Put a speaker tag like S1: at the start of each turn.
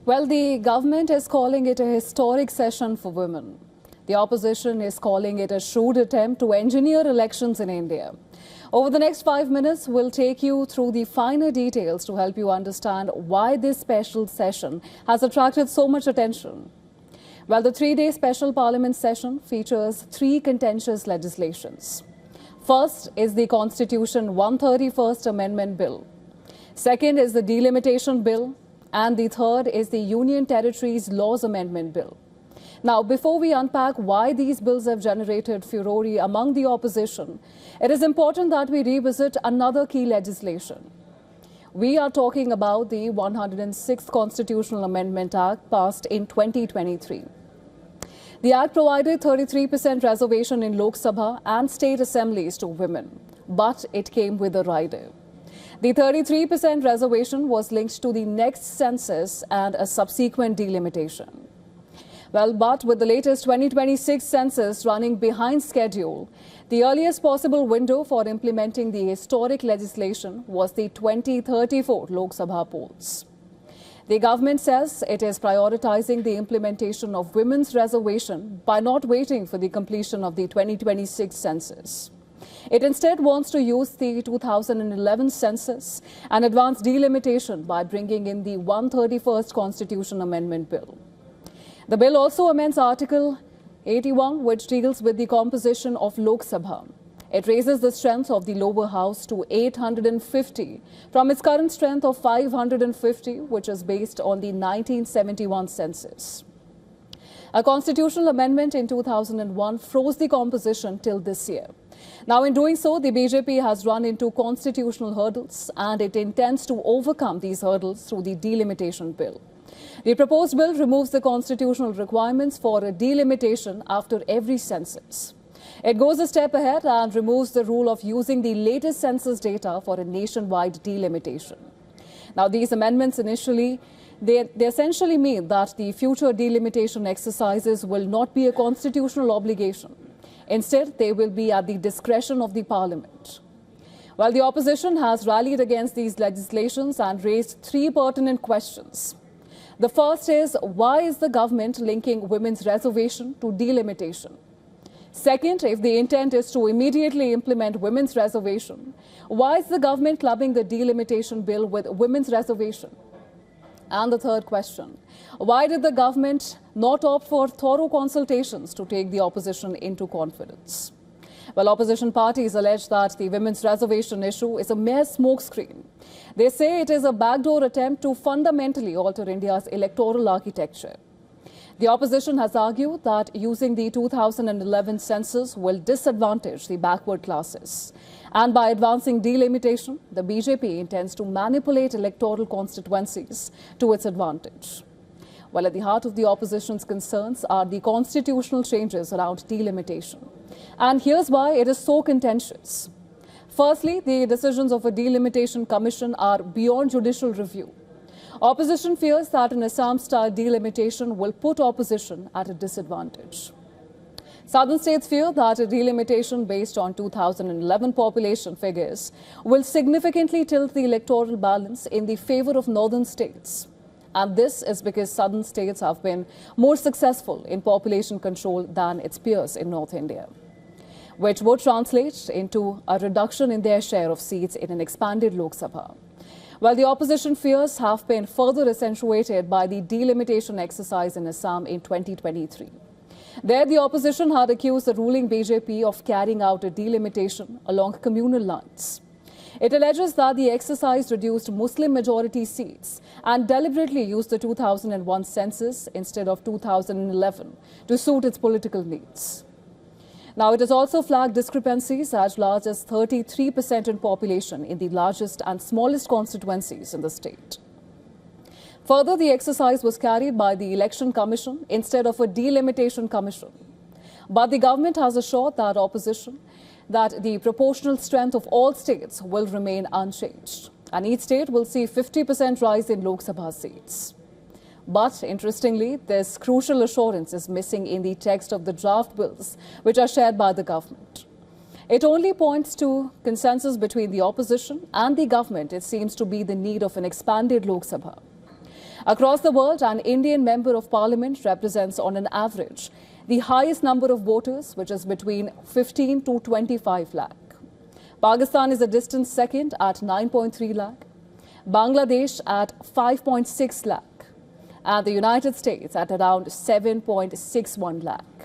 S1: Well, the government is calling it a historic session for women. The opposition is calling it a shrewd attempt to engineer elections in India. Over the next 5 minutes, we'll take you through the finer details to help you understand why this special session has attracted so much attention. Well, the 3-day special parliament session features 3 contentious legislations. First is the Constitution 131st Amendment Bill. Second is the Delimitation Bill. And the third is the Union Territories Laws Amendment Bill. Now, before we unpack why these bills have generated furore among the opposition, it is important that we revisit another key legislation. We are talking about the 106th Constitutional Amendment Act passed in 2023. The Act provided 33% reservation in Lok Sabha and state assemblies to women, but it came with a rider. The 33% reservation was linked to the next census and a subsequent delimitation. Well, but with the latest 2026 census running behind schedule, the earliest possible window for implementing the historic legislation was the 2034 Lok Sabha polls. The government says it is prioritizing the implementation of women's reservation by not waiting for the completion of the 2026 census. It instead wants to use the 2011 census and advance delimitation by bringing in the 131st Constitution Amendment Bill. The bill also amends Article 81, which deals with the composition of Lok Sabha. It raises the strength of the lower house to 850 from its current strength of 550, which is based on the 1971 census. A constitutional amendment in 2001 froze the composition till this year. Now, in doing so, the BJP has run into constitutional hurdles and it intends to overcome these hurdles through the delimitation bill. The proposed bill removes the constitutional requirements for a delimitation after every census. It goes a step ahead and removes the rule of using the latest census data for a nationwide delimitation. Now, these amendments They essentially mean that the future delimitation exercises will not be a constitutional obligation. Instead, they will be at the discretion of the parliament. While the opposition has rallied against these legislations and raised 3 pertinent questions. The first is, why is the government linking women's reservation to delimitation? Second, if the intent is to immediately implement women's reservation, why is the government clubbing the delimitation bill with women's reservation? And the third question, why did the government not opt for thorough consultations to take the opposition into confidence? Well, opposition parties allege that the women's reservation issue is a mere smokescreen. They say it is a backdoor attempt to fundamentally alter India's electoral architecture. The opposition has argued that using the 2011 census will disadvantage the backward classes. And by advancing delimitation, the BJP intends to manipulate electoral constituencies to its advantage. Well, at the heart of the opposition's concerns are the constitutional changes around delimitation. And here's why it is so contentious. Firstly, the decisions of a delimitation commission are beyond judicial review. Opposition fears that an Assam-style delimitation will put opposition at a disadvantage. Southern states fear that a delimitation based on 2011 population figures will significantly tilt the electoral balance in the favor of northern states. And this is because southern states have been more successful in population control than its peers in North India, which would translate into a reduction in their share of seats in an expanded Lok Sabha. While the opposition fears have been further accentuated by the delimitation exercise in Assam in 2023. There, the opposition had accused the ruling BJP of carrying out a delimitation along communal lines. It alleges that the exercise reduced Muslim majority seats and deliberately used the 2001 census instead of 2011 to suit its political needs. Now, it has also flagged discrepancies as large as 33% in population in the largest and smallest constituencies in the state. Further, the exercise was carried by the Election Commission instead of a delimitation commission. But the government has assured that opposition that the proportional strength of all states will remain unchanged. And each state will see 50% rise in Lok Sabha seats. But interestingly, this crucial assurance is missing in the text of the draft bills, which are shared by the government. It only points to consensus between the opposition and the government. It seems to be the need of an expanded Lok Sabha. Across the world, an Indian member of parliament represents on an average the highest number of voters, which is between 15 to 25 lakh. Pakistan is a distant second at 9.3 lakh, Bangladesh at 5.6 lakh, and the United States at around 7.61 lakh.